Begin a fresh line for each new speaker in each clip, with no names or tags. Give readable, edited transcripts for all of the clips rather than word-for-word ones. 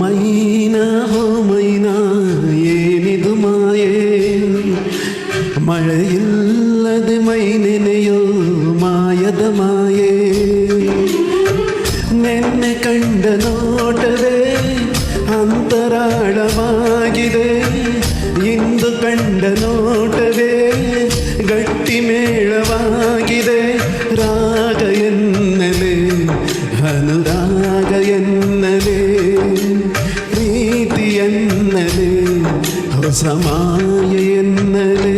ಮೈನಾ ಏನಿದು ಮಾಯೆ ಮಳೆಯಿಲ್ಲದೆ ಮೈ ನೆನೆಯೋ ಮಾಯದ ಮಾಯೆ ನೆನ್ನೆ ಕಂಡ ನೋಟವೇ ಅಂತರಾಳವಾಗಿದೆ ಇಂದು ಕಂಡ ನೋಟವೇ ಗಟ್ಟಿ ಮೇಳವಾಗಿದೆ ರಾಗ ಎನ್ನಲೆ ಅನುರಾಗ ಎನ್ನಲೆ ಪ್ರೀತಿ ಎನ್ನಲೆ ಹೊಸ ಮಾಯ ಎನ್ನಲೆ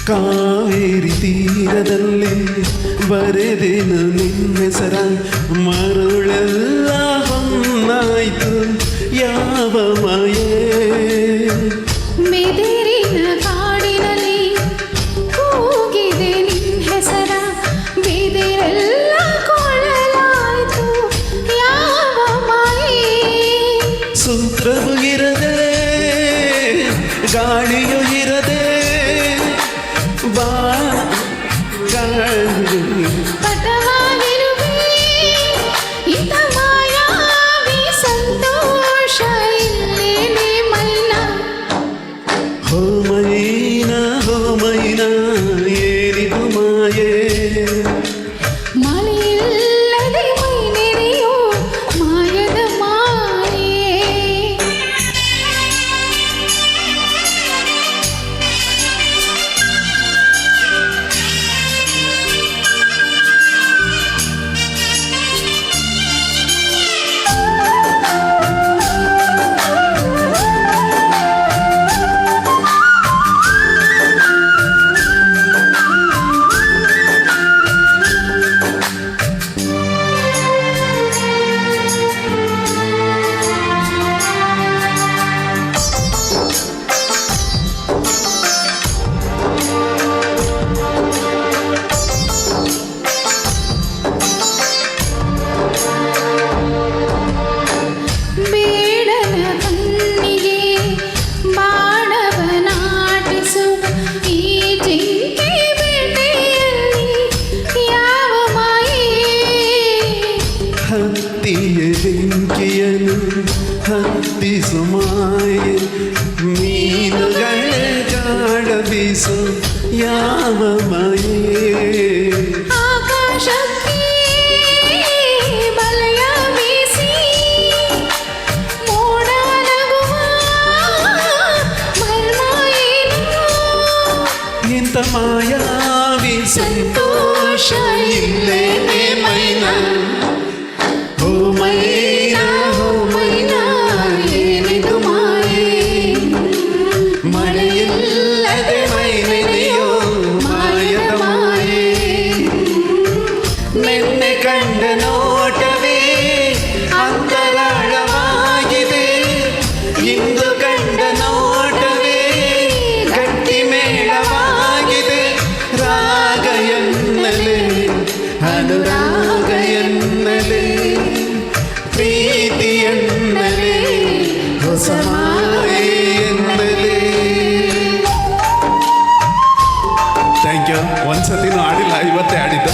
ಕಾವೇರಿ ತೀರದಲ್ಲಿ ಬರೆದೆನು ನಿನ್ನ ಹೆಸರ ಮರುಳೆಲ್ಲ ಹೊನ್ನಾಯ್ತು ಯಾವ ಮಾಯೇ
ಮೆದುರಿನ ಕಾಡಿನಲ್ಲಿ ಕೂಗಿದೆ ನಿನ್ನ ಹೆಸರ ಬಿದಿರೆಲ್ಲ ಕೊಳಲಾಯ್ತು ಯಾವ ಮಾಯೇ
ಸೂತ್ರವು ಇರದೆ ಗಾಳಿಯು ಇರದೆ
ಪಟವಾಗಿರುವೆ ಇತ ಮಾಯಾವಿ ಸಂತೋಷ ಇಲ್ಲೇನೆ ಮೈನಾ
ಹೋ ಮೈನಾ ಏನಿದು ಮಾಯೇ
ಮಳೆಯಿಲ್ಲದೆ ಮೈ ನೆನೆಯೋ ಮಾಯದ ಮಾಯೇ
ಹತ್ತಿಯ ಬೆಂಕಿಯನು ಹತ್ತಿಸು ಮಾಯೆ ಮೀನುಗಳ ಜಾಡ ಬೀಸು ಯಾವ ಮಾಯೇ
ಆಕಾಶಕ್ಕೆ ಬಲೆಯ ಬೀಸಿ ಮೋಡ ನಗುವ ಮರ್ಮ ಏನು
ಇಂಥ ಮಾಯಾವಿ ಸಂತೋಷ ಇಲ್ಲೇನೆ ಮೈನಾ ಹೋ ಮೈನಾ ಏನಿದು ಮಾಯೇ ಮಳೆಯಿಲ್ಲದೆ ಮೈ ನೆನೆಯೋ ಮಾಯದ ಮಾಯೇ ನಿನ್ನೆ ಕಂಡ ನೋಟವೇ ಅಂತರಾಳವಾಗಿದೆ ಇಂದು ಕಂಡ ನೋಟವೇ ಗಟ್ಟಿ ಮೇಳವಾಗಿದೆ ರಾಗ ಎನ್ನಲೆ ಅನುರಾಗ ಎನ್ನಲೆ ಪ್ರೀತಿ ಎನ್ನಲೆ ಹೊಸ ಮಾಯೆ ಎನ್ನಲೆ ಥ್ಯಾಂಕ್ ಯು ಒಂದ್ಸತಿನೂ ಆಡಿಲ್ಲ ಇವತ್ತೇ ಆಡಿದ್ದ